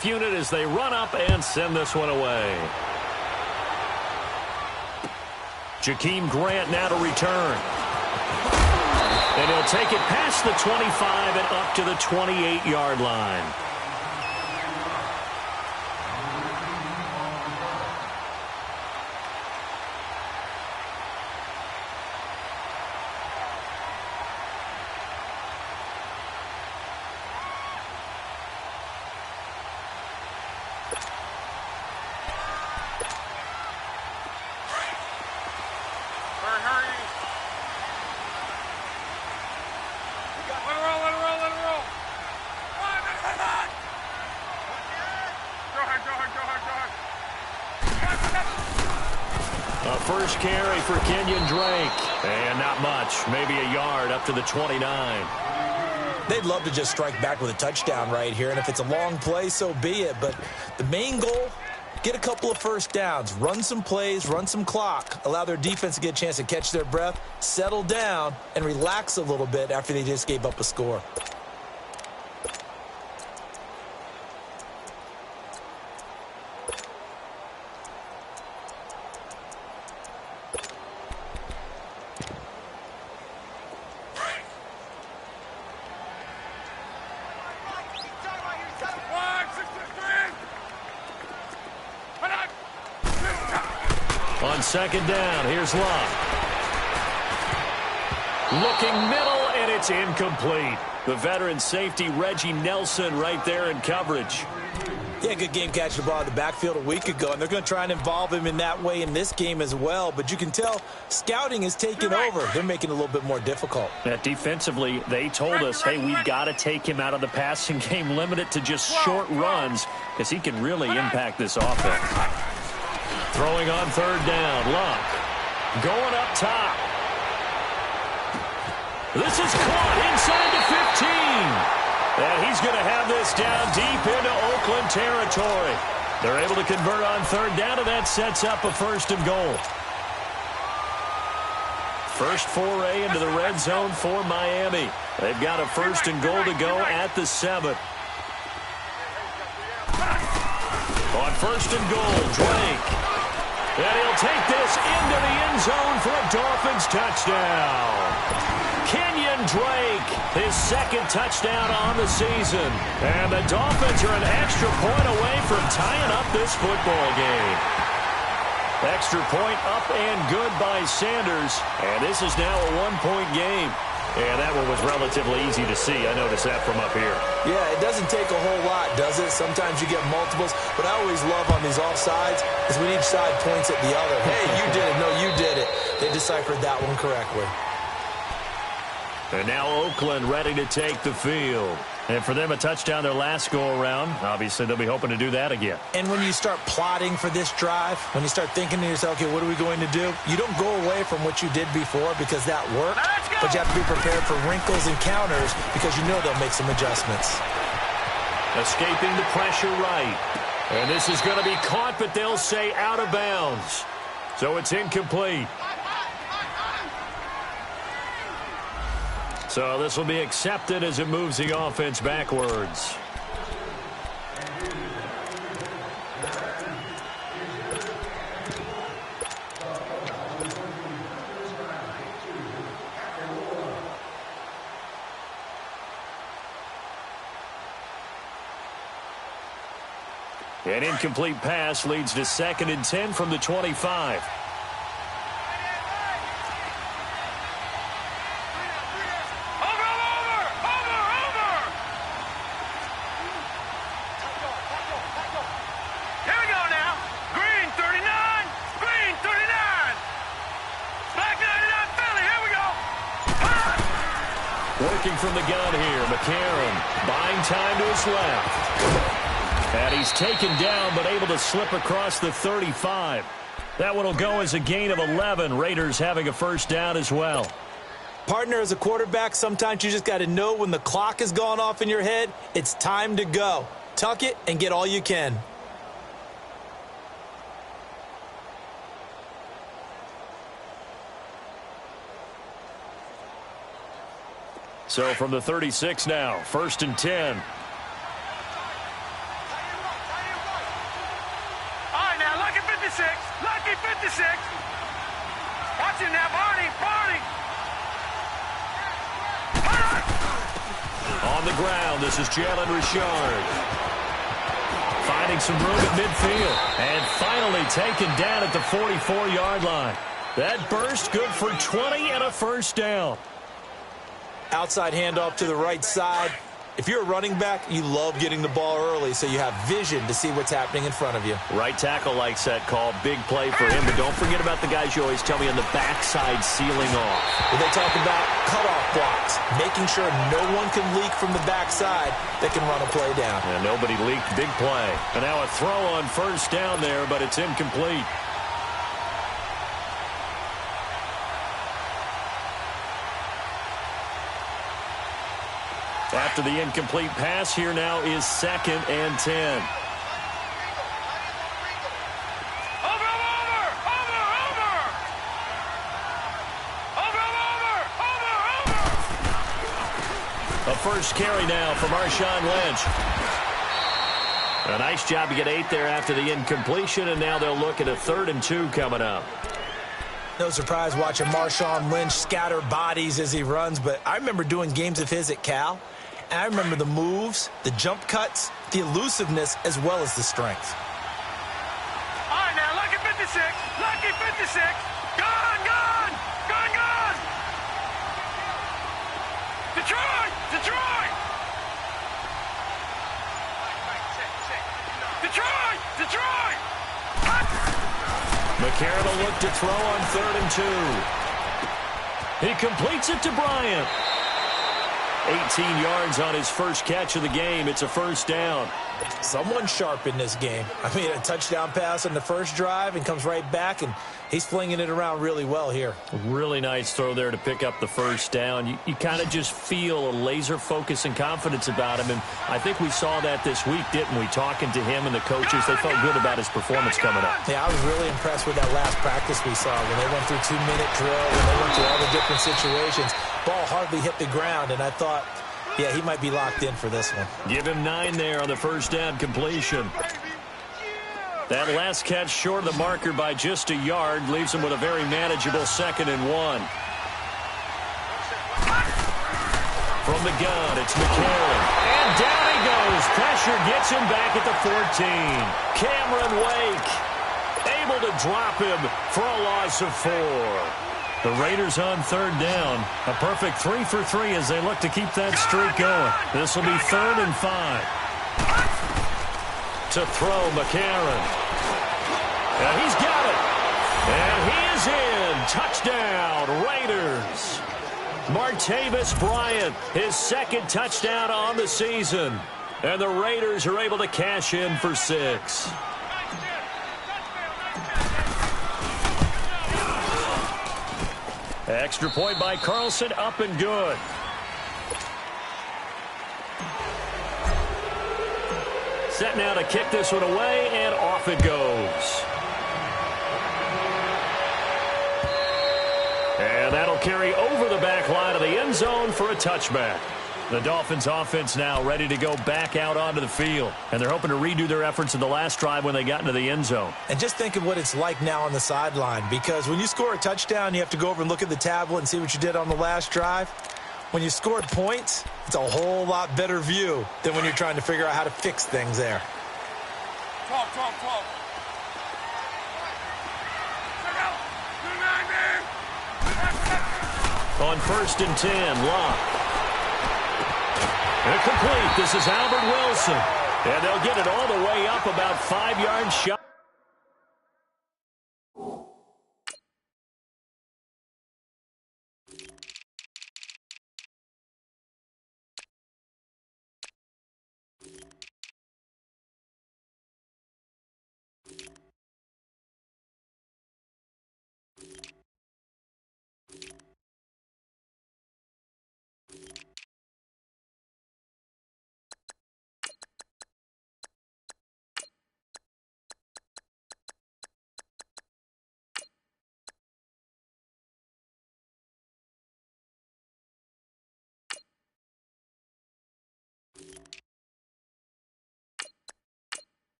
kickoff unit as they run up and send this one away. Jakeem Grant now to return. And he'll take it past the 25 and up to the 28-yard line. First carry for Kenyon Drake. And not much. Maybe a yard up to the 29. They'd love to just strike back with a touchdown right here. And if it's a long play, so be it. But the main goal, get a couple of first downs. Run some plays, run some clock. Allow their defense to get a chance to catch their breath, settle down, and relax a little bit after they just gave up a score. On second down, here's Love. Looking middle, and it's incomplete. The veteran safety, Reggie Nelson, right there in coverage. Yeah, good game catching the ball in the backfield a week ago, and they're going to try and involve him in that way in this game as well. But you can tell scouting is taking over. They're making it a little bit more difficult. Defensively, they told us, hey, we've got to take him out of the passing game, limit it to just short runs, because he can really impact this offense. Throwing on third down, Luck. Going up top. This is caught inside the 15. And he's going to have this down deep into Oakland territory. They're able to convert on third down, and that sets up a first and goal. First foray into the red zone for Miami. They've got a first and goal to go at the 7. On first and goal, Drake. And he'll take this into the end zone for a Dolphins touchdown. Kenyon Drake, his second touchdown on the season. And the Dolphins are an extra point away from tying up this football game. Extra point up and good by Sanders. And this is now a one-point game. And that one was relatively easy to see. I noticed that from up here. Yeah, it doesn't take a whole lot, does it? Sometimes you get multiples. But I always love on these offsides is when each side points at the other. Hey, you did it. No, you did it. They deciphered that one correctly. And now Oakland ready to take the field. And for them, a touchdown their last go-around. Obviously, they'll be hoping to do that again. And when you start plotting for this drive, when you start thinking to yourself, okay, what are we going to do? You don't go away from what you did before because that worked. But you have to be prepared for wrinkles and counters because you know they'll make some adjustments. Escaping the pressure right. And this is going to be caught, but they'll say out of bounds. So it's incomplete. So this will be accepted as it moves the offense backwards. An incomplete pass leads to 2nd and 10 from the 25. Working from the gun here, McCarron buying time to his left. And he's taken down, but able to slip across the 35. That one will go as a gain of 11. Raiders having a first down as well. Partner, as a quarterback, sometimes you just got to know when the clock has gone off in your head, it's time to go. Tuck it and get all you can. So from the 36 now, 1st and 10. 56. Lucky 56. Watch him now, Barney. Barney. On the ground, this is Jalen Richard. Finding some room at midfield. And finally taken down at the 44-yard line. That burst good for 20 and a first down. Outside handoff to the right side. If you're a running back, you love getting the ball early so you have vision to see what's happening in front of you. Right tackle likes that call. Big play for him. But don't forget about the guys you always tell me on the backside sealing off. When they talk about cutoff blocks, making sure no one can leak from the backside that can run a play down. And nobody leaked. Big play. And now a throw on first down there, but it's incomplete. After the incomplete pass, here now is 2nd and 10. A first carry now for Marshawn Lynch. A nice job to get 8 there after the incompletion, and now they'll look at a 3rd and 2 coming up. No surprise watching Marshawn Lynch scatter bodies as he runs, but I remember doing games of his at Cal, and I remember the moves, the jump cuts, the elusiveness, as well as the strength. All right, now, lucky 56. Lucky 56. Gone, gone. Gone, gone. Detroit. Detroit. Detroit. Detroit. McCarron will look to throw on 3rd and 2. He completes it to Bryant. 18 yards on his first catch of the game. It's a first down. Someone sharp in this game. I mean, a touchdown pass on the first drive and comes right back, and he's flinging it around really well here. Really nice throw there to pick up the first down. You kind of just feel a laser focus and confidence about him, and I think we saw that this week, didn't we? Talking to him and the coaches, they felt good about his performance coming up. Yeah, I was really impressed with that last practice we saw when they went through 2-minute drill, when they went through all the different situations. Ball hardly hit the ground, and I thought, yeah, he might be locked in for this one. Give him 9 there on the first down completion. That last catch short of the marker by just a yard leaves him with a very manageable 2nd and 1. From the gun, it's McCarron. And down he goes. Pressure gets him back at the 14. Cameron Wake able to drop him for a loss of 4. The Raiders on 3rd down. A perfect 3 for 3 as they look to keep that streak going. This will be 3rd and 5. To throw McCarron. And he's got it. And he is in. Touchdown, Raiders. Martavis Bryant, his 2nd touchdown on the season. And the Raiders are able to cash in for 6. Extra point by Carlson, up and good. Set now to kick this one away, and off it goes. And that'll carry over the back line of the end zone for a touchback. The Dolphins offense now ready to go back out onto the field. And they're hoping to redo their efforts in the last drive when they got into the end zone. And just think of what it's like now on the sideline, because when you score a touchdown, you have to go over and look at the tablet and see what you did on the last drive. When you scored points, it's a whole lot better view than when you're trying to figure out how to fix things there. 12. On 1st and 10, Locke. Incomplete. This is Albert Wilson. And they'll get it all the way up about 5 yards shy.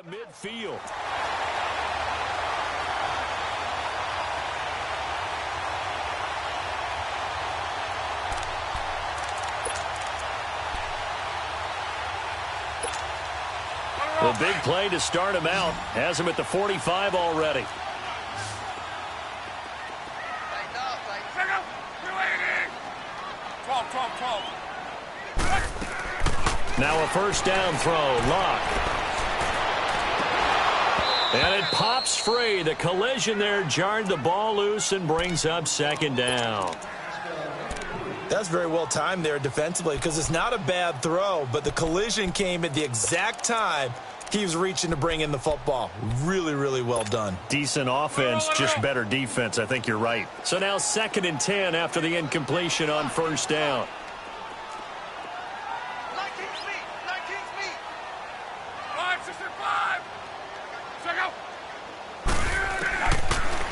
Midfield. The big play to start him out has him at the 45 already. Now a first down throw. Lock. And it pops free. The collision there jarred the ball loose and brings up second down. That's very well timed there defensively because it's not a bad throw, but the collision came at the exact time he was reaching to bring in the football. Really, really well done. Decent offense, just better defense. I think you're right. So now 2nd and 10 after the incompletion on first down.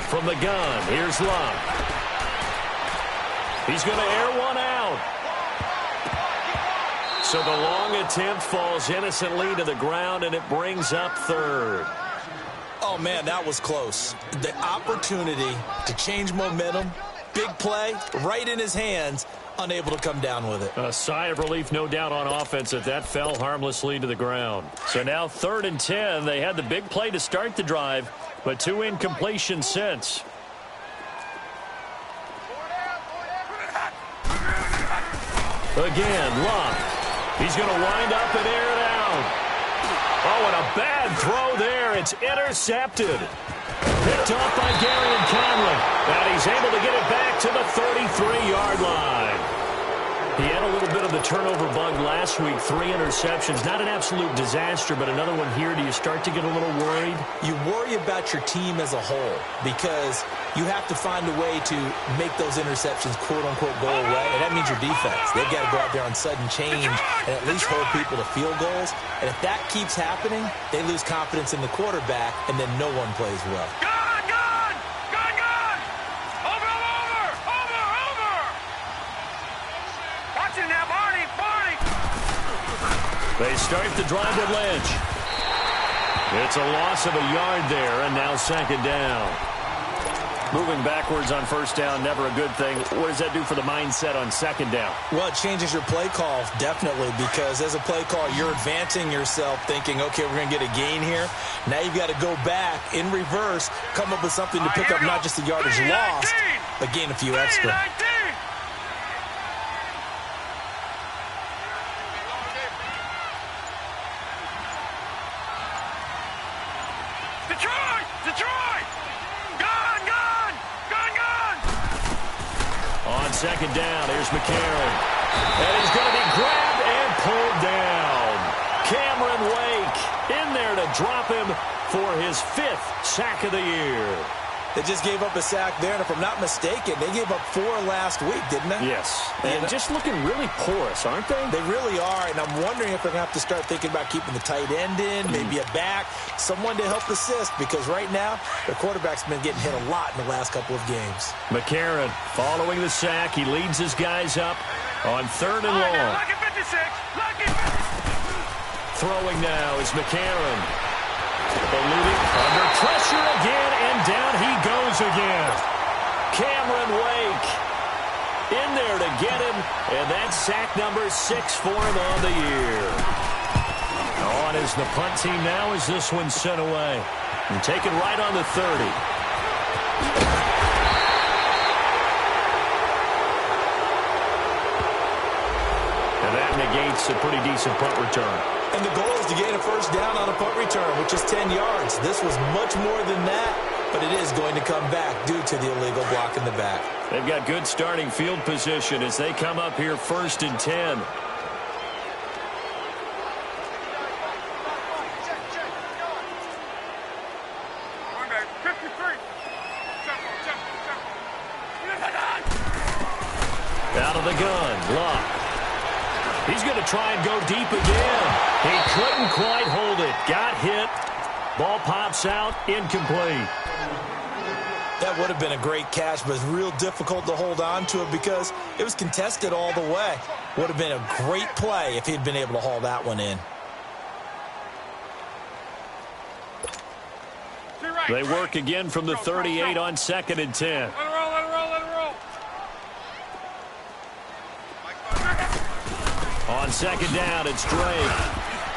From the gun, here's Love. He's going to air one out. So the long attempt falls innocently to the ground, and it brings up 3rd. Oh, man, that was close. The opportunity to change momentum, big play, right in his hands, unable to come down with it. A sigh of relief, no doubt, on offense that fell harmlessly to the ground. So now 3rd and 10. They had the big play to start the drive, but 2 incompletions since. Again, Love. He's going to wind up and air it out. Oh, and a bad throw there. It's intercepted. Picked off by Gary and Conley. And he's able to get it back to the 33-yard line. He had a little bit of the turnover bug last week. 3 interceptions. Not an absolute disaster, but another one here. Do you start to get a little worried? You worry about your team as a whole because you have to find a way to make those interceptions, quote-unquote, go away, and that means your defense. They've got to go out there on sudden change and at least hold people to field goals. And if that keeps happening, they lose confidence in the quarterback, and then no one plays well. They start the drive with Lynch. It's a loss of a yard there, and now 2nd down. Moving backwards on first down, never a good thing. What does that do for the mindset on 2nd down? Well, it changes your play call, definitely, because as a play call, you're advancing yourself thinking, okay, we're going to get a gain here. Now you've got to go back in reverse, come up with something to pick up not just the yardage lost, but gain a few extra. On 2nd down, here's McCarron. And he's going to be grabbed and pulled down. Cameron Wake in there to drop him for his 5th sack of the year. They just gave up a sack there, and if I'm not mistaken, they gave up 4 last week, didn't they? Yes. And just looking really porous, aren't they? They really are, and I'm wondering if they're going to have to start thinking about keeping the tight end in, maybe a back, someone to help assist, because right now, their quarterback's been getting hit a lot in the last couple of games. McCarron following the sack. He leads his guys up on 3rd and long. Throwing now is McCarron. Eluding under pressure again, and down he goes again. Cameron Wake in there to get him, and that's sack number 6 for him on the year. On is the punt team now as this one's sent away. And taken right on the 30. And that negates a pretty decent punt return. And the goal is to gain a first down on a punt return, which is 10 yards. This was much more than that, but it is going to come back due to the illegal block in the back. They've got good starting field position as they come up here 1st and 10. Out of the gun, Locke. He's going to try and go deep again. He couldn't quite hold it. Got hit. Ball pops out. Incomplete. That would have been a great catch, but it's real difficult to hold on to it because it was contested all the way. Would have been a great play if he'd been able to haul that one in. They work again from the 38 on 2nd and 10. Let it roll, let it roll, let it roll. On 2nd down, it's Drake.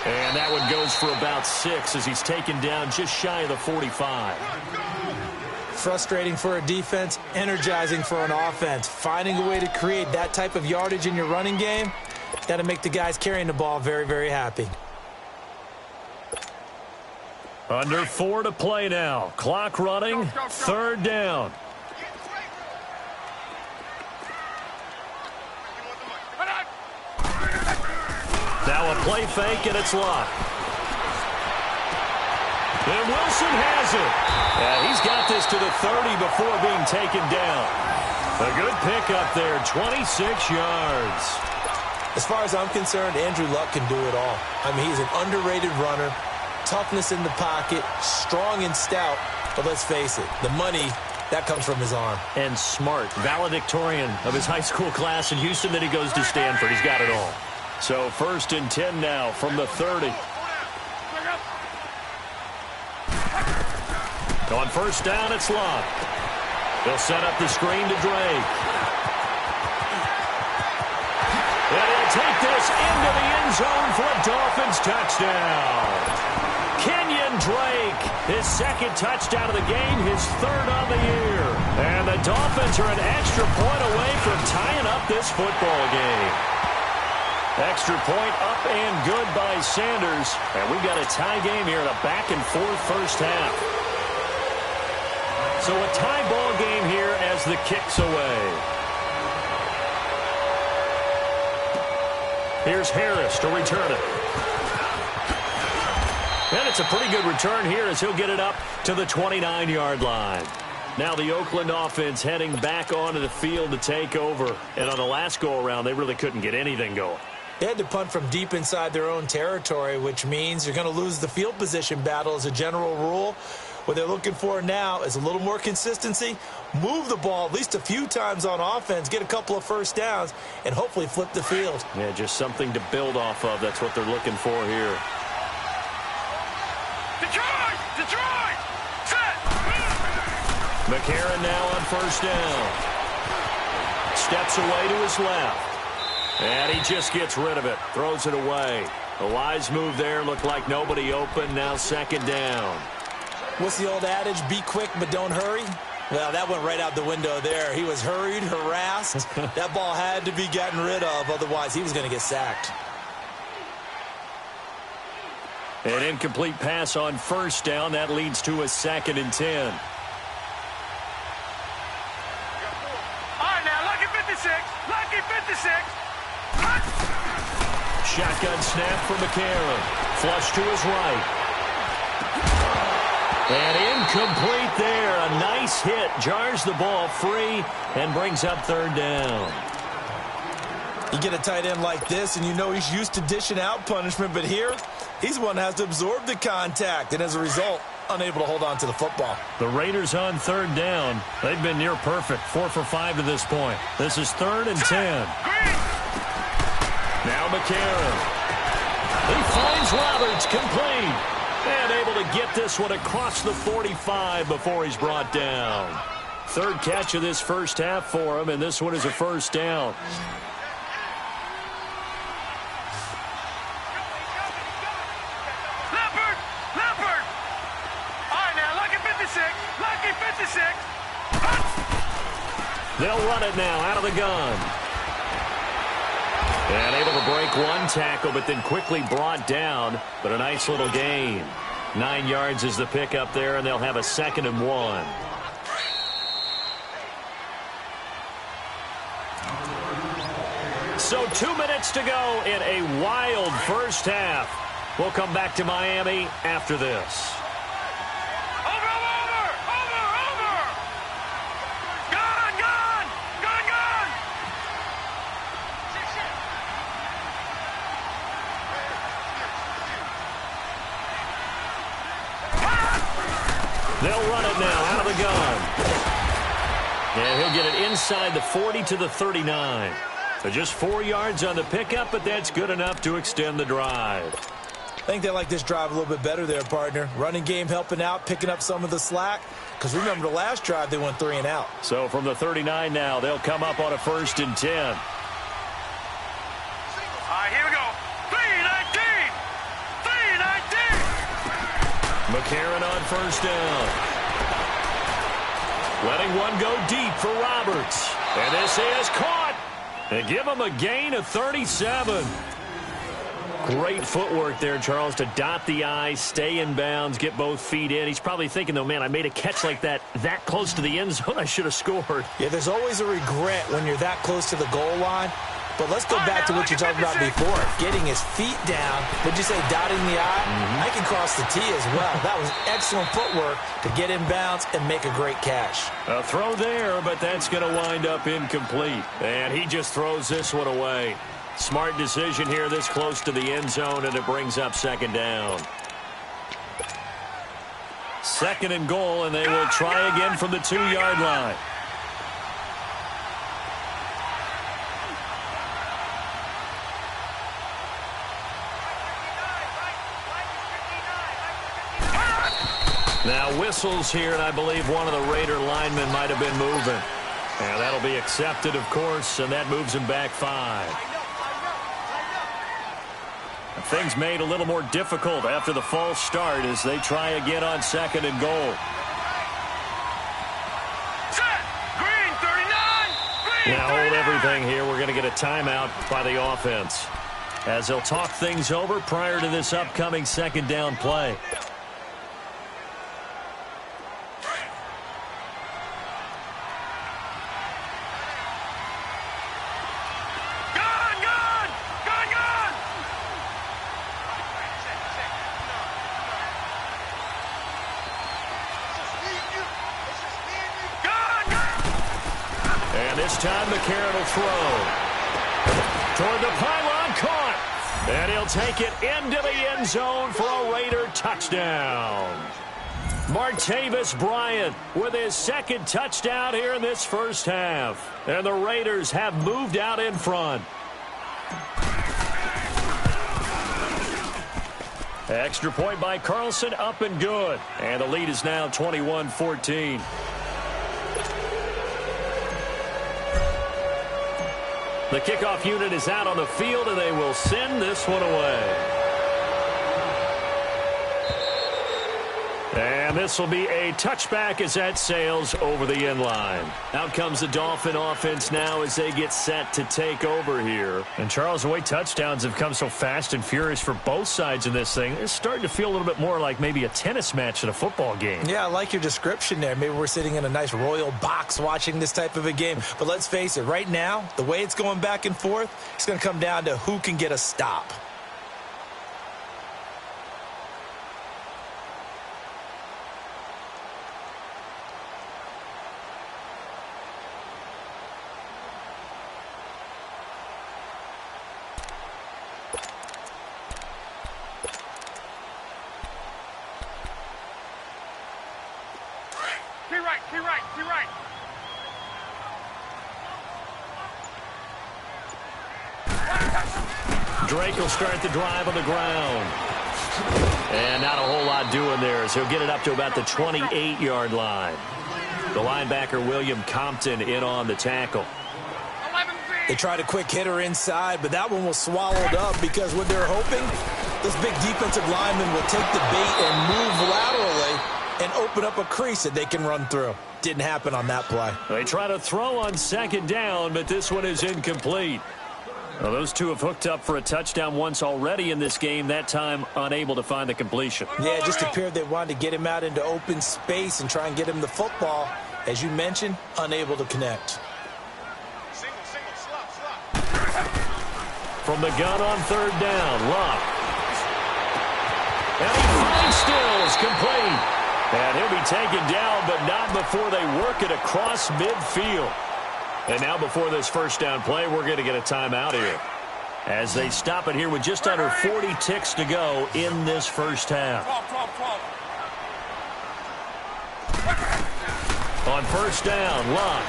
And that one goes for about 6 as he's taken down just shy of the 45. Frustrating for a defense, energizing for an offense. Finding a way to create that type of yardage in your running game, got to make the guys carrying the ball very, very happy. Under 4 to play now. Clock running. 3rd down. Now a play fake, and it's locked. And Wilson has it. Yeah, he's got this to the 30 before being taken down. A good pickup there, 26 yards. As far as I'm concerned, Andrew Luck can do it all. I mean, he's an underrated runner. Toughness in the pocket, strong and stout. But let's face it, the money, that comes from his arm. And smart, valedictorian of his high school class in Houston. Then he goes to Stanford. He's got it all. So 1st and 10 now from the 30. On 1st down, it's locked. They'll set up the screen to Drake. And he'll take this into the end zone for a Dolphins touchdown. Kenyon Drake, his 2nd touchdown of the game, his 3rd on the year. And the Dolphins are an extra point away from tying up this football game. Extra point up and good by Sanders. And we've got a tie game here in a back-and-forth first half. So a tie ball game here as the kick's away. Here's Harris to return it. And it's a pretty good return here as he'll get it up to the 29-yard line. Now the Oakland offense heading back onto the field to take over. And on the last go-around, they really couldn't get anything going. They had to punt from deep inside their own territory, which means you're going to lose the field position battle as a general rule. What they're looking for now is a little more consistency, move the ball at least a few times on offense, get a couple of first downs, and hopefully flip the field. Yeah, just something to build off of. That's what they're looking for here. Detroit! Detroit! Set! McCarron now on 1st down. Steps away to his left. And he just gets rid of it. Throws it away. A wise move there. Looked like nobody open. Now 2nd down. What's the old adage? Be quick, but don't hurry. Well, that went right out the window there. He was hurried, harassed. That ball had to be gotten rid of. Otherwise, he was going to get sacked. An incomplete pass on 1st down. That leads to a 2nd and 10. All right, now, lucky 56. Lucky 56. Shotgun snap for McCarron. Flush to his right. And incomplete there. A nice hit. Jars the ball free and brings up 3rd down. You get a tight end like this, and you know he's used to dishing out punishment, but here, he's the one that has to absorb the contact, and as a result, unable to hold on to the football. The Raiders on 3rd down. They've been near perfect. 4 for 5 to this point. This is 3rd and 10. Now McCarron. He finds Roberts, complete. And able to get this one across the 45 before he's brought down. 3rd catch of this first half for him, and this one is a 1st down. Leopard! Leopard! All right, now, lucky 56. Lucky 56. They'll run it now out of the gun. And able to break one tackle, but then quickly brought down. But a nice little gain. 9 yards is the pickup there, and they'll have a 2nd and 1. So 2 minutes to go in a wild first half. We'll come back to Miami after this. They'll run it now out of the gun. And he'll get it inside the 40 to the 39. So just 4 yards on the pickup, but that's good enough to extend the drive. I think they like this drive a little bit better there, partner. Running game helping out, picking up some of the slack. Because remember, the last drive, they went 3 and out. So from the 39 now, they'll come up on a 1st and 10. All right, here we go. 3-19. 3-19. McCarron on 1st down. Letting one go deep for Roberts. And this is caught. They give him a gain of 37. Great footwork there, Charles, to dot the I, stay in bounds, get both feet in. He's probably thinking, though, man, I made a catch like that close to the end zone. I should have scored. Yeah, there's always a regret when you're that close to the goal line. But let's go back to what you talked about before. Getting his feet down. Would you say dotting the I? I can cross the T as well. That was excellent footwork to get in bounds and make a great catch. A throw there, but that's going to wind up incomplete. And he just throws this one away. Smart decision here this close to the end zone, and it brings up 2nd down. 2nd and goal, and they will try again from the 2-yard line. Now whistles here, and I believe one of the Raider linemen might have been moving. And that'll be accepted, of course, and that moves him back 5. Things made a little more difficult after the false start as they try again on 2nd and goal. Set. Green 39. Green Now 39. hold everything here. We're going to get a timeout by the offense as they'll talk things over prior to this upcoming 2nd down play. This time McCarron will throw. Toward the pylon, caught. And he'll take it into the end zone for a Raider touchdown. Martavis Bryant with his 2nd touchdown here in this first half. And the Raiders have moved out in front. Extra point by Carlson, up and good. And the lead is now 21-14. The kickoff unit is out on the field, and they will send this one away. And this will be a touchback as that sails over the end line. Out comes the Dolphin offense now as they get set to take over here. And Charles, the way touchdowns have come so fast and furious for both sides in this thing, it's starting to feel a little bit more like maybe a tennis match in a football game. Yeah, I like your description there. Maybe we're sitting in a nice royal box watching this type of a game. But let's face it, right now, the way it's going back and forth, it's going to come down to who can get a stop. Key right. Drake will start the drive on the ground. And not a whole lot doing there as he'll get it up to about the 28-yard line. The linebacker, William Compton, in on the tackle. They tried a quick hitter inside, but that one was swallowed up because what they're hoping, this big defensive lineman will take the bait and move laterally and open up a crease that they can run through. Didn't happen on that play. They try to throw on 2nd down, but this one is incomplete. Well, those two have hooked up for a touchdown once already in this game, that time unable to find the completion. Yeah, it just appeared they wanted to get him out into open space and try and get him the football. As you mentioned, unable to connect. From the gun on 3rd down, Luck. And he finds Stills, complete. And he'll be taken down, but not before they work it across midfield. And now before this first down play, we're going to get a timeout here as they stop it here with just under 40 ticks to go in this first half. On 1st down, Luck.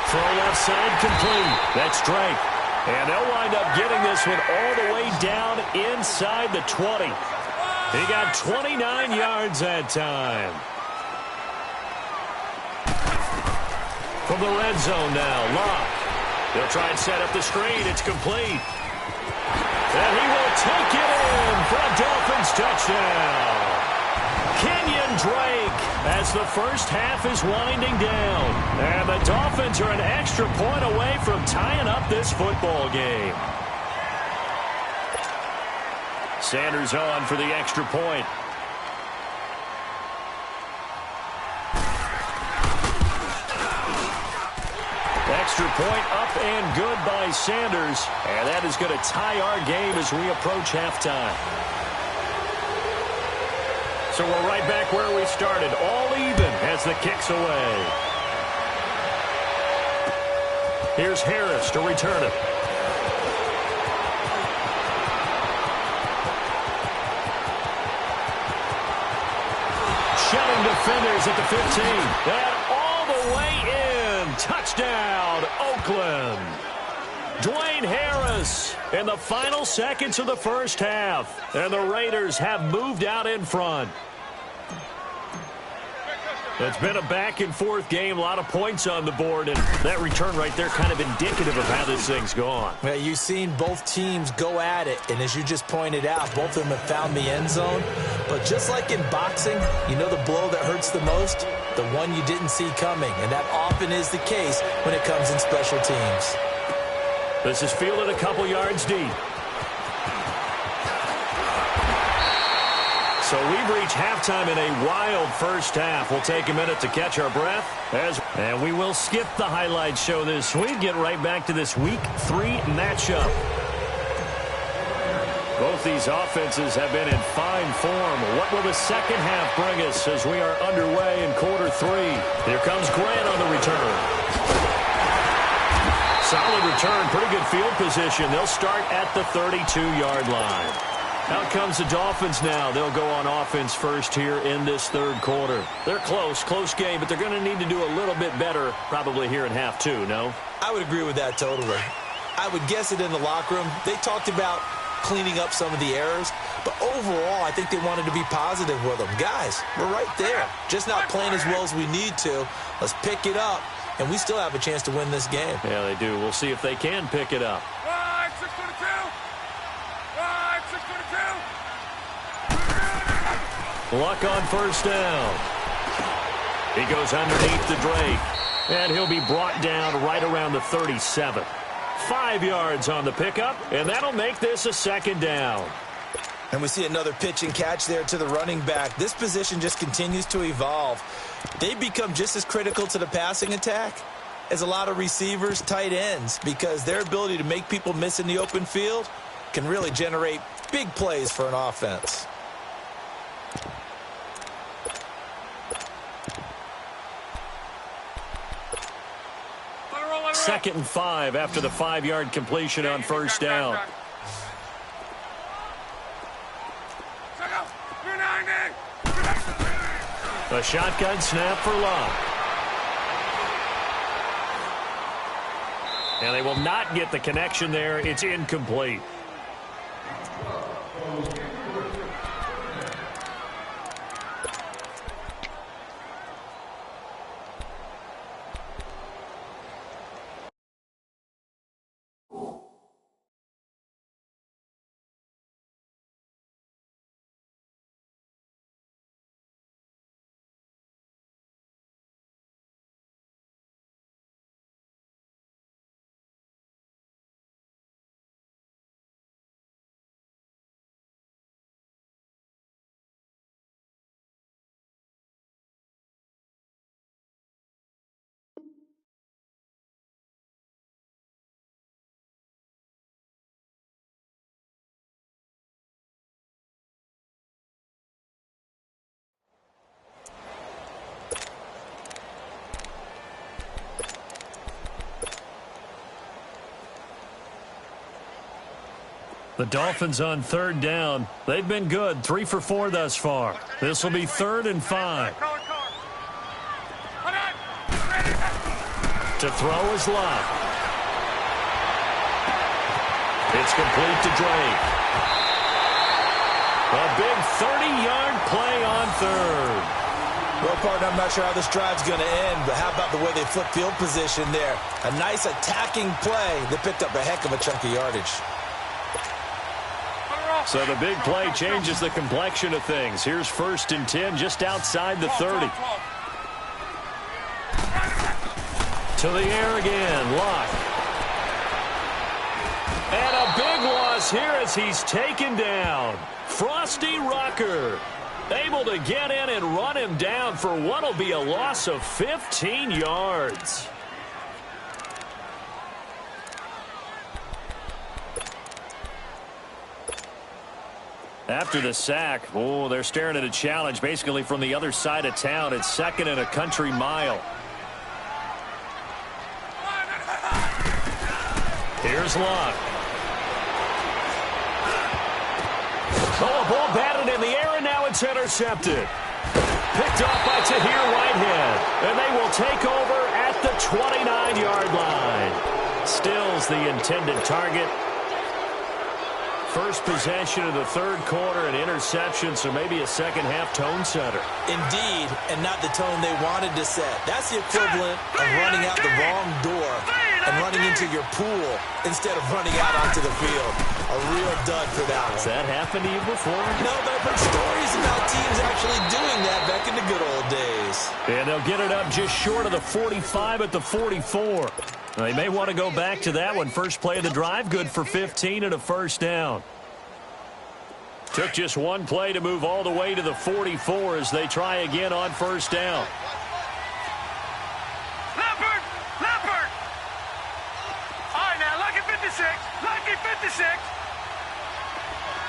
Throw left side complete. That's Drake. And they'll wind up getting this one all the way down inside the 20. He got 29 yards that time. From the red zone now, Locke. He'll try and set up the screen. It's complete. And he will take it in for a Dolphins touchdown. Kenyon Drake as the first half is winding down. And the Dolphins are an extra point away from tying up this football game. Sanders on for the extra point. Extra point up and good by Sanders. And that is going to tie our game as we approach halftime. So we're right back where we started. All even as the kick's away. Here's Harris to return it. Shelling defenders at the 15. And all the way in. Touchdown, Oakland. Dwayne Harris in the final seconds of the first half. And the Raiders have moved out in front. It's been a back-and-forth game, a lot of points on the board, and that return right there kind of indicative of how this thing's gone. Well, you've seen both teams go at it, and as you just pointed out, both of them have found the end zone. But just like in boxing, you know the blow that hurts the most? The one you didn't see coming, and that often is the case when it comes in special teams. This is fielded a couple yards deep. So we've reached halftime in a wild first half. We'll take a minute to catch our breath. And we will skip the highlight show this week. Get right back to this Week 3 matchup. Both these offenses have been in fine form. What will the second half bring us as we are underway in quarter 3? Here comes Grant on the return. Solid return, pretty good field position. They'll start at the 32-yard line. Out comes the Dolphins now. They'll go on offense first here in this third quarter. They're close game, but they're going to need to do a little bit better probably here in half 2, no? I would agree with that totally. I would guess it in the locker room. They talked about cleaning up some of the errors, but overall, I think they wanted to be positive with them. Guys, we're right there. Just not playing as well as we need to. Let's pick it up, and we still have a chance to win this game. Yeah, they do. We'll see if they can pick it up. Luck on first down. He goes underneath to Drake. And he'll be brought down right around the 37. 5 yards on the pickup, and that'll make this a second down. And we see another pitch and catch there to the running back. This position just continues to evolve. They become just as critical to the passing attack as a lot of receivers, tight ends, because their ability to make people miss in the open field can really generate big plays for an offense. Second and 5 after the 5-yard completion on first down. A shotgun snap for Locke. And they will not get the connection there. It's incomplete. The Dolphins on third down. They've been good. 3 for 4 thus far. This will be 3rd and 5. To throw is Locke. It's complete to Drake. A big 30-yard play on third. Well, partner, I'm not sure how this drive's going to end, but how about the way they flip field position there? A nice attacking play that picked up a heck of a chunk of yardage. So the big play changes the complexion of things. Here's 1st and 10 just outside the 30. To the air again, Locke. And a big loss here as he's taken down. Frosty Rucker able to get in and run him down for what will be a loss of 15 yards. After the sack, oh, they're staring at a challenge basically from the other side of town. It's 2nd and a country mile. Here's Locke. Oh, a ball batted in the air, and now it's intercepted. Picked off by Tahir Whitehead, and they will take over at the 29-yard line. Stills the intended target. First possession of the 3rd quarter, an interception, so maybe a second-half tone setter. Indeed, and not the tone they wanted to set. That's the equivalent of running out the wrong door and running into your pool instead of running out onto the field. A real dud for that one. Has that happened to you before? No, but I've heard stories about teams actually doing that back in the good old days. And they'll get it up just short of the 45 at the 44. They may want to go back to that one. First play of the drive, good for 15 and a first down. Took just one play to move all the way to the 44 as they try again on first down. Leopard! Leopard! All right, now, lucky 56. Lucky 56.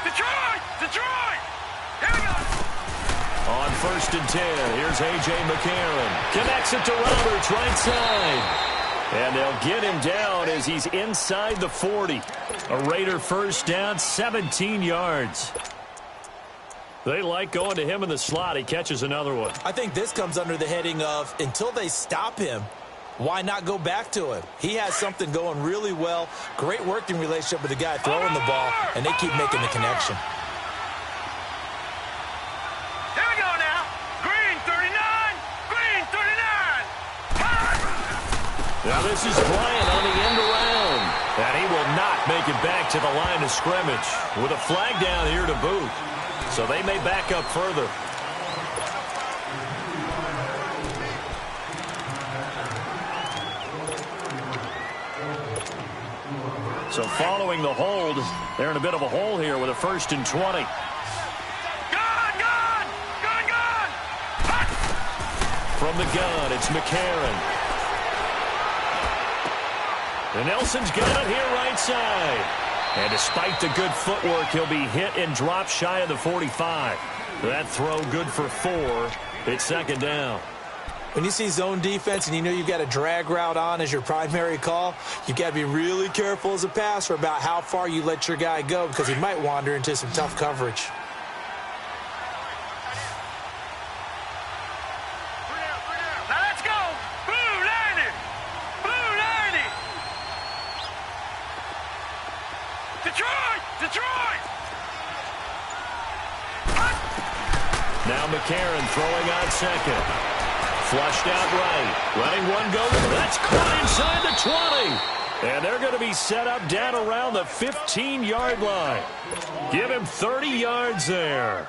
Detroit! Detroit! Here we go. On 1st and 10, here's A.J. McCarron. Connects it to Roberts, right side. And they'll get him down as he's inside the 40. A Raider first down, 17 yards. They like going to him in the slot. He catches another one. I think this comes under the heading of, until they stop him, why not go back to him? He has something going really well. Great working relationship with the guy throwing the ball, and they keep making the connection. Here we go now. Green 39. Green 39. Now this is Bryant on the end around. And he will not make it back to the line of scrimmage with a flag down here to boot. So they may back up further. So following the hold, they're in a bit of a hole here with a 1st and 20. Gone! Gone! Gone! Gone! From the gun, it's McCarron. And Nelson's got it here right side. And despite the good footwork, he'll be hit and dropped shy of the 45. That throw good for 4. It's 2nd down. When you see zone defense and you know you've got a drag route on as your primary call, you've got to be really careful as a passer about how far you let your guy go because he might wander into some tough coverage. Now let's go! Blue 90! Blue 90! Detroit! Detroit! Now McCarron throwing on second. Flushed out right. Letting one go. That's caught inside the 20. And they're going to be set up down around the 15-yard line. Give him 30 yards there.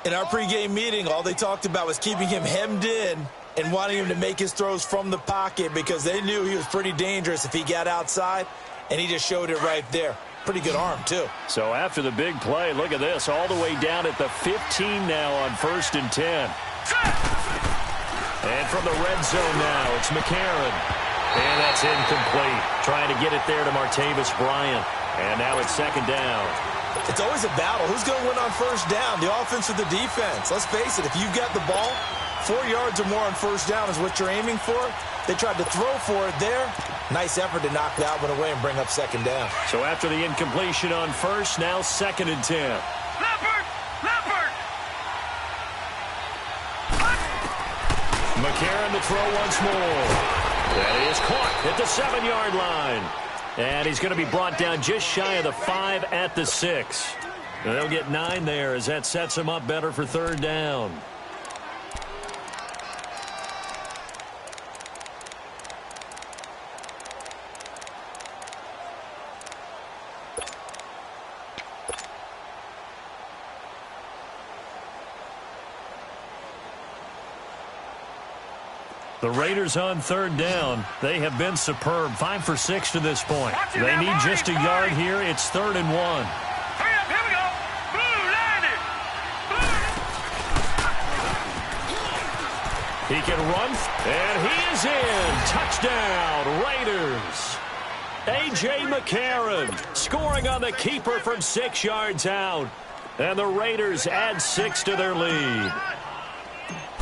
In our pregame meeting, all they talked about was keeping him hemmed in and wanting him to make his throws from the pocket because they knew he was pretty dangerous if he got outside, and he just showed it right there. Pretty good arm, too. So after the big play, look at this, all the way down at the 15 now on 1st and 10. And from the red zone now, it's McCarron. And that's incomplete. Trying to get it there to Martavis Bryant. And now it's 2nd down. It's always a battle. Who's going to win on first down, the offense or the defense? Let's face it, if you've got the ball, 4 yards or more on first down is what you're aiming for. They tried to throw for it there. Nice effort to knock that one away and bring up 2nd down. So after the incompletion on first, now 2nd and 10. Leopard! Leopard! McCarron to throw once more. That is caught at the 7-yard line. And he's going to be brought down just shy of the 5 at the 6. They'll get 9 there as that sets him up better for third down. The Raiders on third down. They have been superb. 5 for 6 to this point. They need just a yard here. It's 3rd and 1. Hurry up, here we go. Blue, landed. He can run, and he is in. Touchdown, Raiders. A.J. McCarron scoring on the keeper from 6 yards out. And the Raiders add 6 to their lead.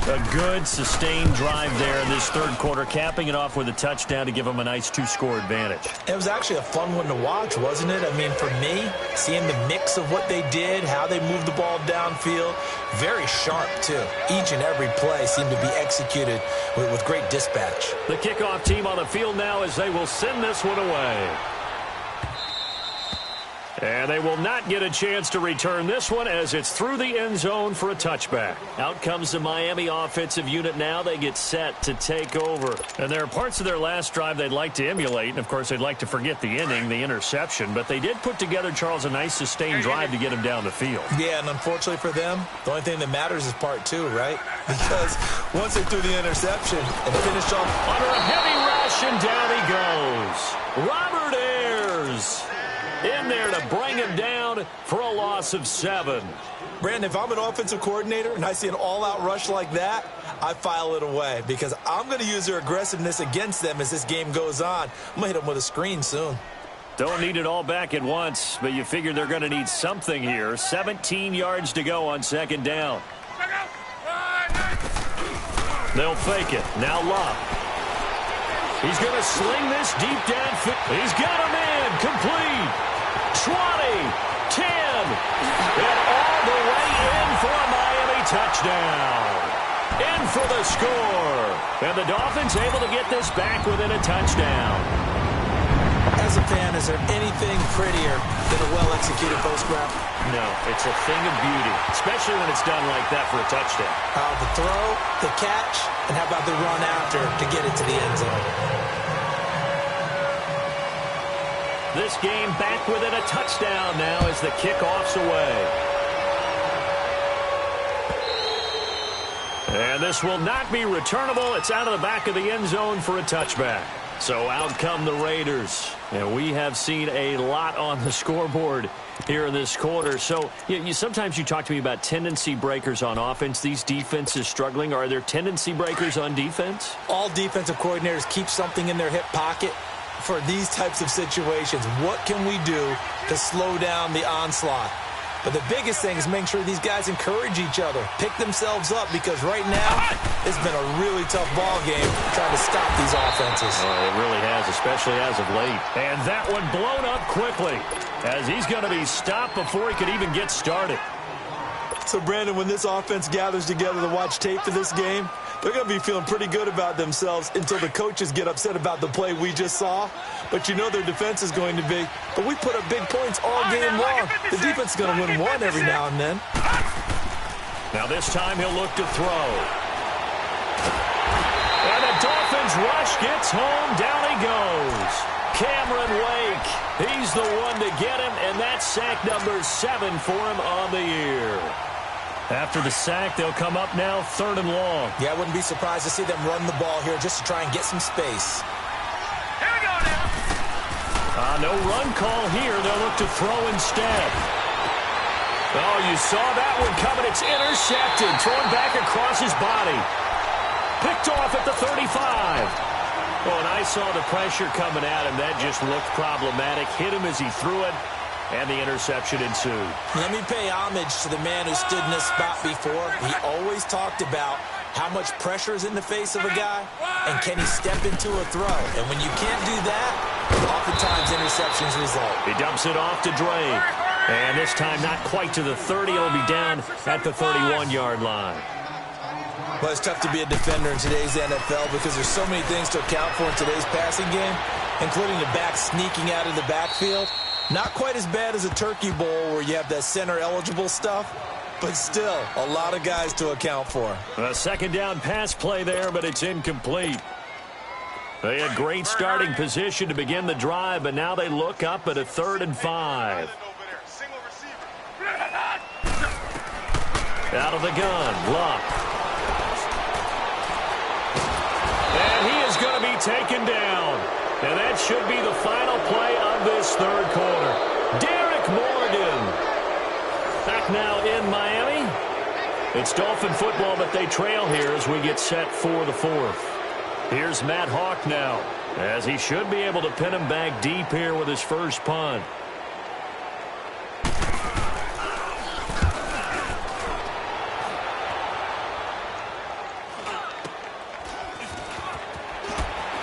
A good, sustained drive there in this third quarter, capping it off with a touchdown to give them a nice 2-score advantage. It was actually a fun one to watch, wasn't it? I mean, for me, seeing the mix of what they did, how they moved the ball downfield, very sharp, too. Each and every play seemed to be executed with great dispatch. The kickoff team on the field now as they will send this one away. And they will not get a chance to return this one as it's through the end zone for a touchback. Out comes the Miami offensive unit now. They get set to take over. And there are parts of their last drive they'd like to emulate. And, of course, they'd like to forget the inning, the interception. But they did put together, Charles, a nice sustained drive to get him down the field. Yeah, and unfortunately for them, the only thing that matters is part 2, right? Because once they threw the interception and finished off under a heavy rush, and down he goes. Robert Ayers in there to bring him down for a loss of 7. Brandon, if I'm an offensive coordinator and I see an all-out rush like that, I file it away because I'm going to use their aggressiveness against them as this game goes on. I'm going to hit them with a screen soon. Don't need it all back at once, but you figure they're going to need something here. 17 yards to go on 2nd down. They'll fake it. Now Love. He's going to sling this deep downfield. He's got him in. Complete. 20, 10, and all the way in for a Miami touchdown. In for the score. And the Dolphins able to get this back within a touchdown. As a fan, is there anything prettier than a well-executed post route? No, it's a thing of beauty, especially when it's done like that for a touchdown. The throw, the catch, and how about the run after to get it to the end zone? This game back within a touchdown now as the kickoff's away. And this will not be returnable. It's out of the back of the end zone for a touchback. So out come the Raiders. And we have seen a lot on the scoreboard here in this quarter. So sometimes you talk to me about tendency breakers on offense. These defenses struggling. Are there tendency breakers on defense? All defensive coordinators keep something in their hip pocket for these types of situations. What can we do to slow down the onslaught? But the biggest thing is make sure these guys encourage each other, pick themselves up, because right now it's been a really tough ball game trying to stop these offenses. It really has, especially as of late. And that one blown up quickly as he's going to be stopped before he could even get started. So, Brandon, when this offense gathers together to watch tape for this game, they're going to be feeling pretty good about themselves until the coaches get upset about the play we just saw. But you know their defense is going to be. But we put up big points all game long. The defense is going to win one every now and then. Now this time he'll look to throw. And the Dolphins rush gets home. Down he goes. Cameron Wake. He's the one to get him. And that's sack number 7 for him on the year. After the sack, they'll come up now 3rd and long. Yeah, I wouldn't be surprised to see them run the ball here just to try and get some space. Here we go now. No run call here. They'll look to throw instead. Oh, you saw that one coming. It's intercepted. Thrown back across his body. Picked off at the 35. Oh, and I saw the pressure coming at him. That just looked problematic. Hit him as he threw it. And the interception ensued. Let me pay homage to the man who stood in this spot before. He always talked about how much pressure is in the face of a guy, and can he step into a throw. And when you can't do that, oftentimes interceptions result. He dumps it off to Dre. And this time not quite to the 30. It'll be down at the 31-yard line. Well, it's tough to be a defender in today's NFL because there's so many things to account for in today's passing game. including the back sneaking out of the backfield. Not quite as bad as a turkey bowl where you have that center-eligible stuff, but still a lot of guys to account for. A second down pass play there, but it's incomplete. They had great starting position to begin the drive, but now they look up at a 3rd and 5. Out of the gun, Luck. And he is going to be taken down. And that should be the final play of this 3rd quarter. Derek Morgan back now in Miami. It's Dolphin football, but they trail here as we get set for the 4th. Here's Matt Hawk now, as he should be able to pin him back deep here with his first punt.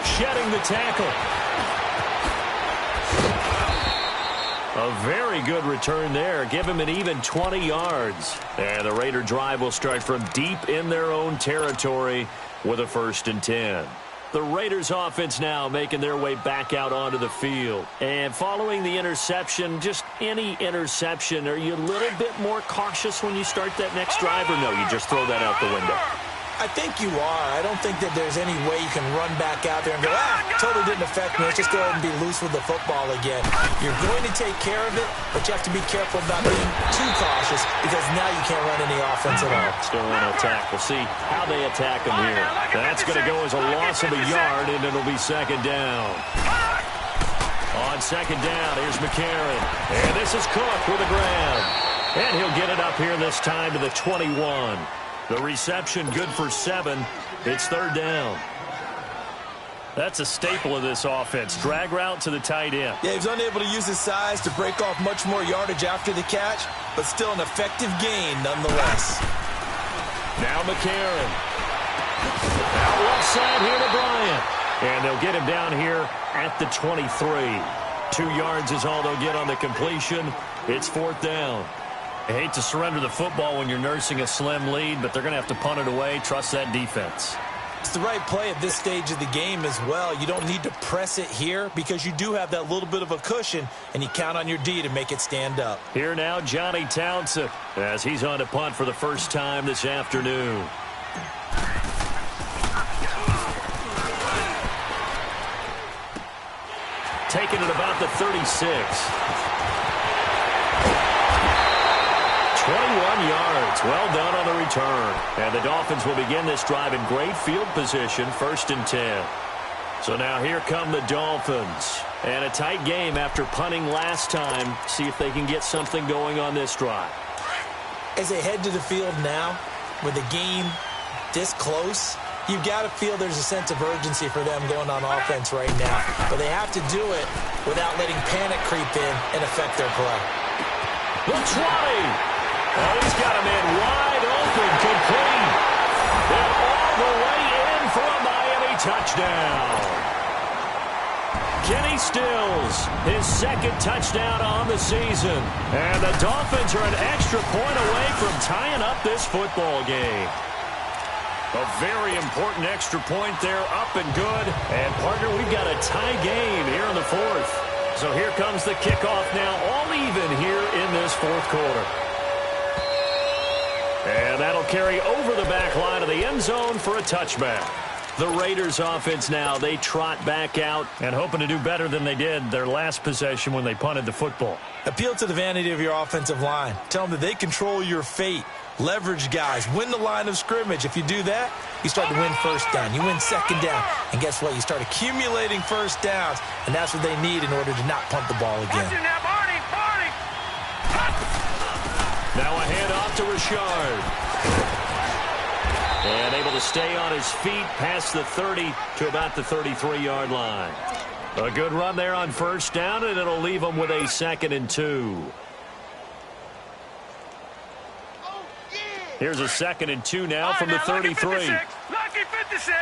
Shedding the tackle. A very good return there. Give him an even 20 yards. And the Raider drive will start from deep in their own territory with a 1st and 10. The Raiders offense now making their way back out onto the field. And following the interception, just any interception, are you a little bit more cautious when you start that next drive, or no, you just throw that out the window? I think you are. I don't think that there's any way you can run back out there and go, totally didn't affect me. Let's just go ahead and be loose with the football again. You're going to take care of it, but you have to be careful about being too cautious because now you can't run any offense at all. Still in attack. We'll see how they attack him here. That's going to go as a loss of a yard, and it'll be 2nd down. On 2nd down, here's McCarron. And this is Cook with a grab. And he'll get it up here this time to the 21. The reception good for 7. It's 3rd down. That's a staple of this offense. Drag route to the tight end. Yeah, he was unable to use his size to break off much more yardage after the catch, but still an effective gain nonetheless. Now McCarron. Out left side here to Bryant. And they'll get him down here at the 23. 2 yards is all they'll get on the completion. It's 4th down. I hate to surrender the football when you're nursing a slim lead, but they're going to have to punt it away. Trust that defense. It's the right play at this stage of the game as well. You don't need to press it here because you do have that little bit of a cushion, and you count on your D to make it stand up. Here now, Johnny Townsend, as he's on to punt for the first time this afternoon. Taking it about the 36. 21 yards. Well done on the return. And the Dolphins will begin this drive in great field position, 1st and 10. So now here come the Dolphins. And a tight game after punting last time. See if they can get something going on this drive. As they head to the field now, with the game this close, you've got to feel there's a sense of urgency for them going on offense right now. But they have to do it without letting panic creep in and affect their play. The 20. Oh, he's got a man wide open, complete. And all the way in for a Miami touchdown. Kenny Stills, his 2nd touchdown on the season. And the Dolphins are an extra point away from tying up this football game. A very important extra point there, up and good. And, partner, we've got a tie game here in the 4th. So here comes the kickoff now, all even here in this 4th quarter. And that'll carry over the back line of the end zone for a touchback. The Raiders offense now, they trot back out and hoping to do better than they did their last possession when they punted the football. Appeal to the vanity of your offensive line. Tell them that they control your fate. Leverage guys. Win the line of scrimmage. If you do that, you start to win 1st down. You win 2nd down. And guess what? You start accumulating 1st downs, and that's what they need in order to not punt the ball again. Now a handoff to Richard. And able to stay on his feet past the 30 to about the 33-yard line. A good run there on 1st down, and it'll leave them with a 2nd and 2. Here's a 2nd and 2 now from the 33. Lucky 56.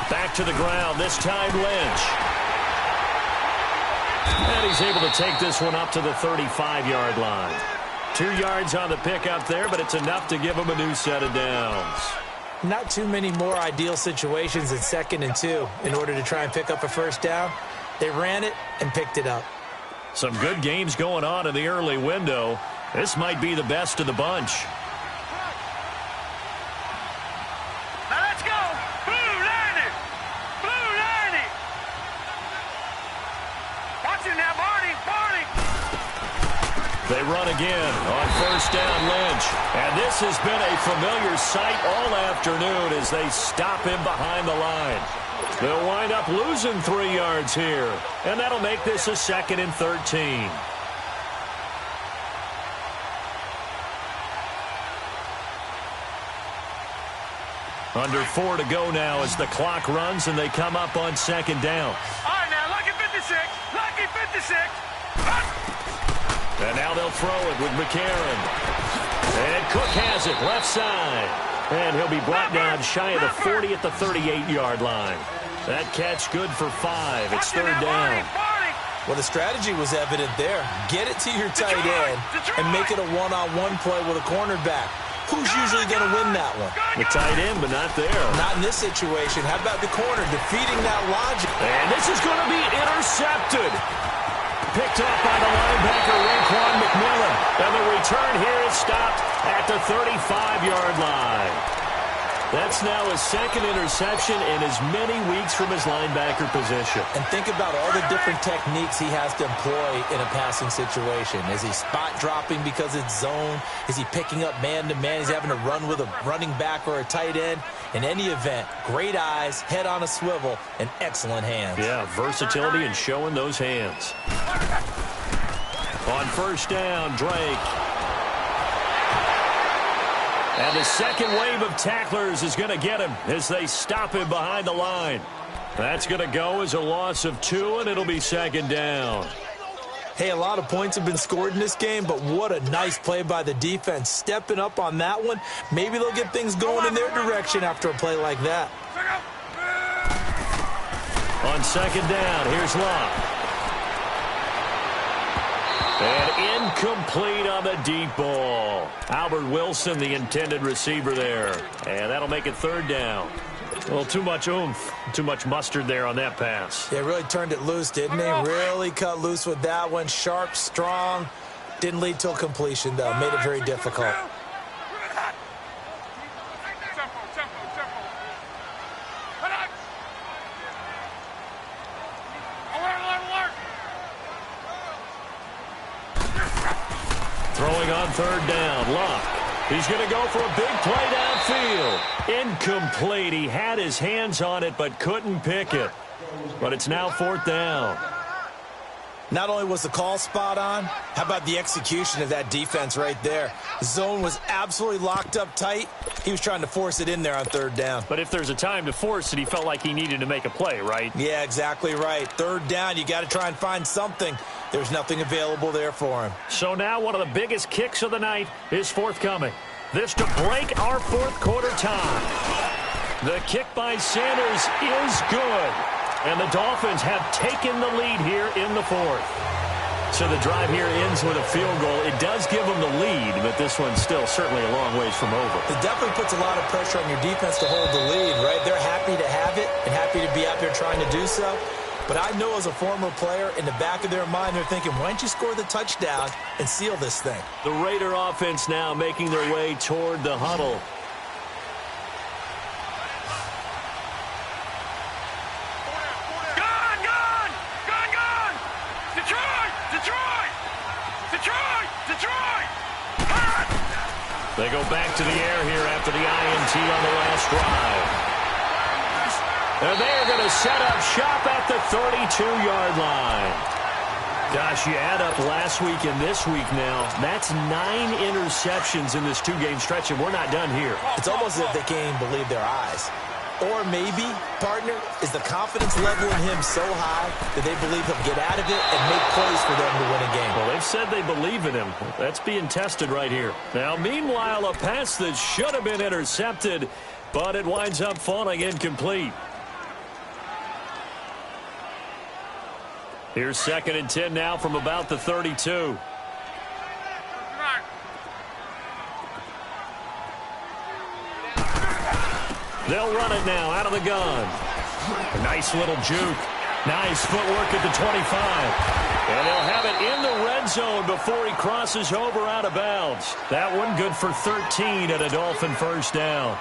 Back to the ground, this time Lynch. And he's able to take this one up to the 35-yard line. 2 yards on the pickup there, but it's enough to give them a new set of downs. Not too many more ideal situations in 2nd and 2 in order to try and pick up a first down. They ran it and picked it up. Some good games going on in the early window. This might be the best of the bunch. Now let's go. Blue 90. Blue 90. Watch it now, Barney. Barney. They run again on first down, Lynch. And this has been a familiar sight all afternoon as they stop him behind the line. They'll wind up losing 3 yards here. And that'll make this a 2nd and 13. Under 4 to go now as the clock runs and they come up on 2nd down. All right, now, lucky 56. Lucky 56. And now they'll throw it with McCarron. And Cook has it left side. And he'll be brought down shy of the 40 at the 38-yard line. That catch good for 5. It's 3rd down. Well, the strategy was evident there. Get it to your tight end and make it a one-on-one play with a cornerback. Who's usually going to win that one? The tight end, but not there. Not in this situation. How about the corner defeating that logic? And this is going to be intercepted. Picked off by the linebacker, Raekwon McMillan. And the return here is stopped at the 35-yard line. That's now his 2nd interception in as many weeks from his linebacker position. And think about all the different techniques he has to employ in a passing situation. Is he spot dropping because it's zone? Is he picking up man-to-man? He's having to run with a running back or a tight end. In any event, great eyes, head on a swivel, and excellent hands. Yeah, versatility and showing those hands. On first down, Drake. And the second wave of tacklers is going to get him as they stop him behind the line. That's going to go as a loss of 2, and it'll be 2nd down. Hey, a lot of points have been scored in this game, but what a nice play by the defense. Stepping up on that one, maybe they'll get things going in their direction after a play like that. On 2nd down, here's Locke. And incomplete on the deep ball. Albert Wilson, the intended receiver there. And that'll make it 3rd down. Well, too much oomph, too much mustard there on that pass. They really turned it loose, didn't they? Really cut loose with that one. Sharp, strong. Didn't lead to a completion, though. Made it very difficult. Throwing on 3rd down, Locke. He's going to go for a big play downfield. Incomplete. He had his hands on it but couldn't pick it. But it's now 4th down. Not only was the call spot on, how about the execution of that defense right there? The zone was absolutely locked up tight. He was trying to force it in there on 3rd down. But if there's a time to force it, he felt like he needed to make a play, right? Yeah, exactly right. 3rd down, you got to try and find something. There's nothing available there for him. So now one of the biggest kicks of the night is forthcoming. This to break our 4th quarter tie. The kick by Sanders is good. And the Dolphins have taken the lead here in the 4th. So the drive here ends with a field goal. It does give them the lead, but this one's still certainly a long ways from over. It definitely puts a lot of pressure on your defense to hold the lead, right? They're happy to have it and happy to be out there trying to do so. But I know as a former player, in the back of their mind, they're thinking, why don't you score the touchdown and seal this thing? The Raider offense now making their way toward the huddle. They go back to the air here after the INT on the last drive. And they're going to set up shop at the 32-yard line. Gosh, you add up last week and this week now, that's 9 interceptions in this 2-game stretch, and we're not done here. It's almost as if they can't even believe their eyes. Or maybe, partner, is the confidence level in him so high that they believe he'll get out of it and make plays for them to win a game. Well, they've said they believe in him. That's being tested right here. Now, meanwhile, a pass that should have been intercepted, but it winds up falling incomplete. Here's 2nd and 10 now from about the 32. They'll run it now out of the gun. A nice little juke. Nice footwork at the 25. And they'll have it in the red zone before he crosses over out of bounds. That one good for 13 and a Dolphin first down.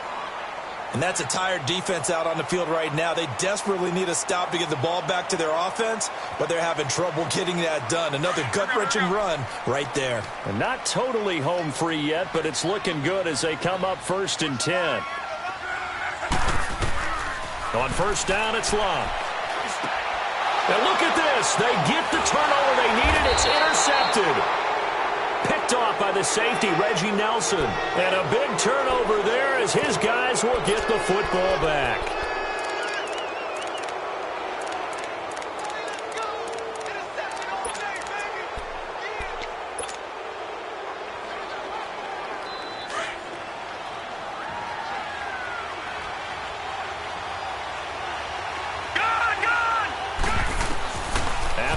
And that's a tired defense out on the field right now. They desperately need a stop to get the ball back to their offense, but they're having trouble getting that done. Another gut-wrenching run right there. And not totally home free yet, but it's looking good as they come up 1st and 10. On first down, it's Love. And look at this. They get the turnover they needed. It's intercepted. Picked off by the safety, Reggie Nelson. And a big turnover there as his guys will get the football back.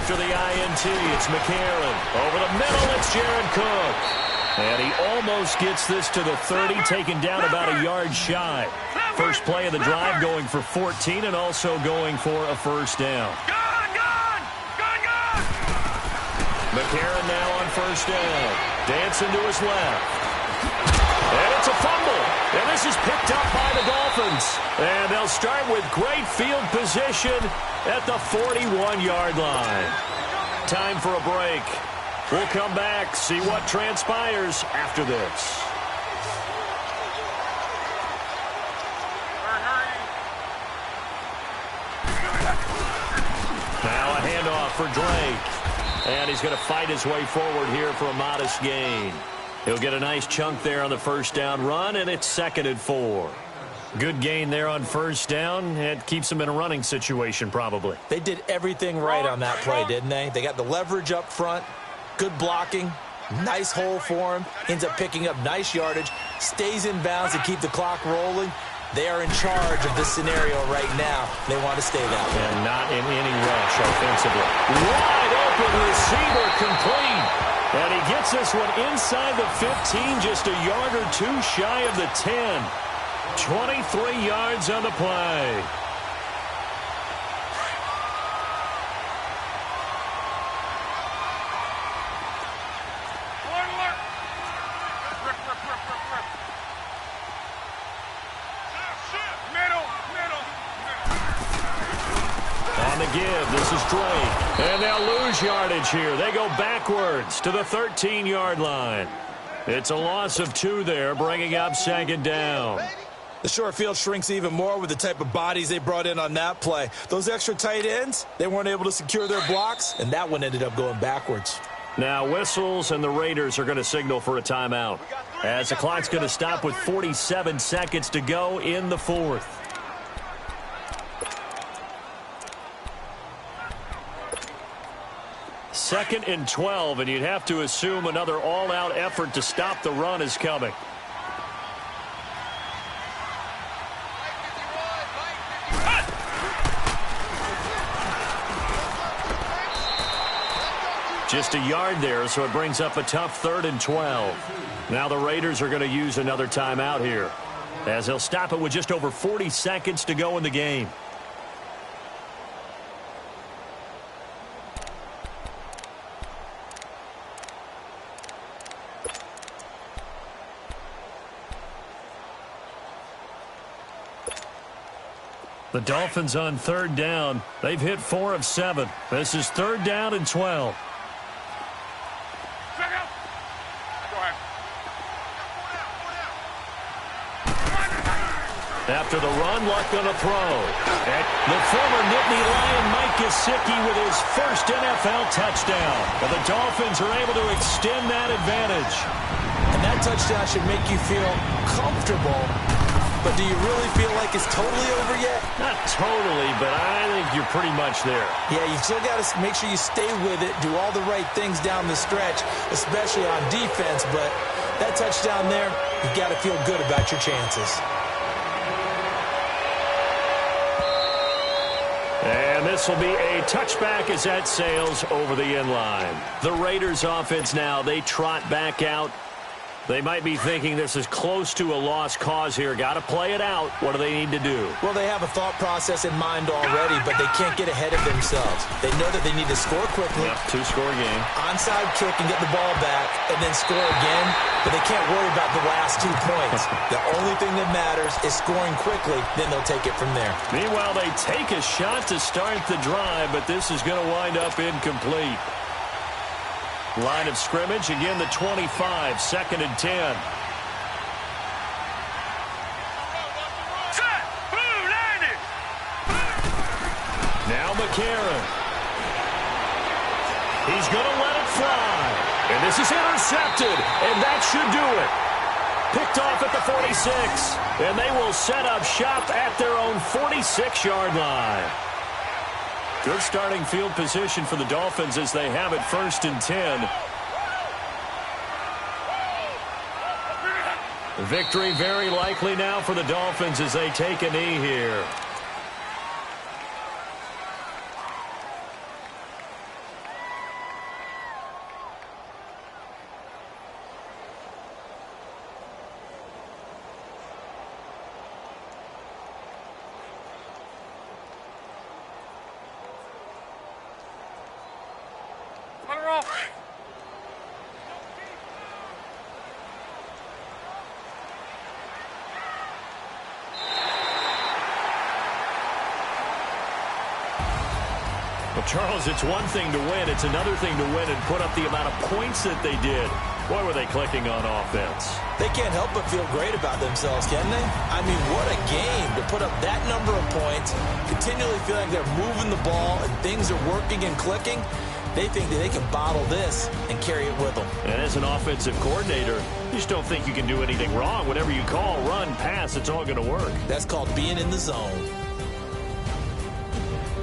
After the INT, it's McCarron. Over the middle, it's Jared Cook. And he almost gets this to the 30, taken down about a yard shy. First play of the drive going for 14 and also going for a first down. McCarron now on first down. Dancing to his left. And it's a fumble. And this is picked up by the Dolphins. And they'll start with great field position at the 41-yard line. Time for a break. We'll come back, see what transpires after this. Now a handoff for Drake. And he's going to fight his way forward here for a modest gain. He'll get a nice chunk there on the first down run, and it's 2nd and 4. Good gain there on first down. It keeps them in a running situation, probably. They did everything right on that play, didn't they? They got the leverage up front, good blocking, nice hole for him, ends up picking up nice yardage, stays in bounds to keep the clock rolling. They are in charge of this scenario right now. They want to stay that way. And not in any rush offensively. Wide open receiver complete. And he gets this one inside the 15, just a yard or two shy of the 10. 23 yards on the play. On the give, this is Drake. And they'll lose yardage here. They go backwards to the 13-yard line. It's a loss of 2 there, bringing up 2nd down. The short field shrinks even more with the type of bodies they brought in on that play. Those extra tight ends, they weren't able to secure their blocks, and that one ended up going backwards. Now whistles, and the Raiders are going to signal for a timeout, as the clock's going to stop with 47 seconds to go in the 4th. Second and 12, and you'd have to assume another all-out effort to stop the run is coming. Just a yard there, so it brings up a tough 3rd and 12. Now the Raiders are going to use another timeout here, as they'll stop it with just over 40 seconds to go in the game. The Dolphins on 3rd down. They've hit 4 of 7. This is 3rd down and 12. After the run, luck on a throw. The former Nittany Lion Mike Gesicki with his first NFL touchdown. And the Dolphins are able to extend that advantage. And that touchdown should make you feel comfortable. But do you really feel like it's totally over yet? Not totally, but I think you're pretty much there. Yeah, you still got to make sure you stay with it, do all the right things down the stretch, especially on defense. But that touchdown there, you got to feel good about your chances. And this will be a touchback as that sails over the end line. The Raiders offense now, they trot back out. They might be thinking this is close to a lost cause here. Got to play it out. What do they need to do? Well, they have a thought process in mind already, but they can't get ahead of themselves. They know that they need to score quickly. Yep, two-score game. Onside kick and get the ball back, and then score again. But they can't worry about the last 2 points. The only thing that matters is scoring quickly, then they'll take it from there. Meanwhile, they take a shot to start the drive, but this is going to wind up incomplete. Line of scrimmage, again the 25, 2nd and 10. Set! Blue landed! Now McCarron. He's going to let it fly. And this is intercepted, and that should do it. Picked off at the 46, and they will set up shop at their own 46-yard line. Good starting field position for the Dolphins as they have it 1st and 10. Victory very likely now for the Dolphins as they take a knee here. Put her off. Well, Charles, it's one thing to win. It's another thing to win and put up the amount of points that they did. Boy, were they clicking on offense. They can't help but feel great about themselves, can they? I mean, what a game to put up that number of points, continually feel like they're moving the ball and things are working and clicking. They think that they can bottle this and carry it with them. And as an offensive coordinator, you just don't think you can do anything wrong. Whatever you call, run, pass, it's all going to work. That's called being in the zone.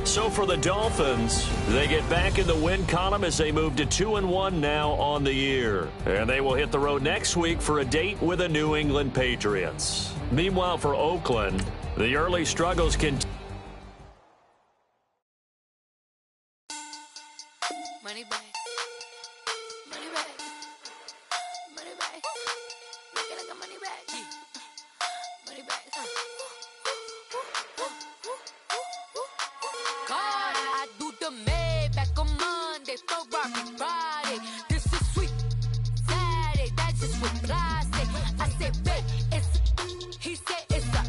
So for the Dolphins, they get back in the win column as they move to 2-1 now on the year. And they will hit the road next week for a date with the New England Patriots. Meanwhile, for Oakland, the early struggles continue. Money back. Money back. Money back. Make it like a money back. Money back. God, I do the Maybach on Monday, Ferrari Friday. This is sweet Saturday, that's just with plastic. I said, babe, he said it's a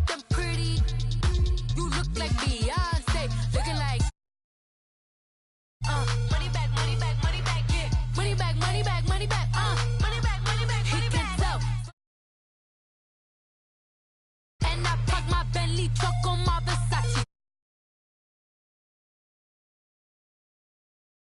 them pretty. You look like Beyonce, looking like. Money back, money back, money back, yeah. Money back, money back, money back, money back, money back, money back. Tell. And I park my Bentley truck on my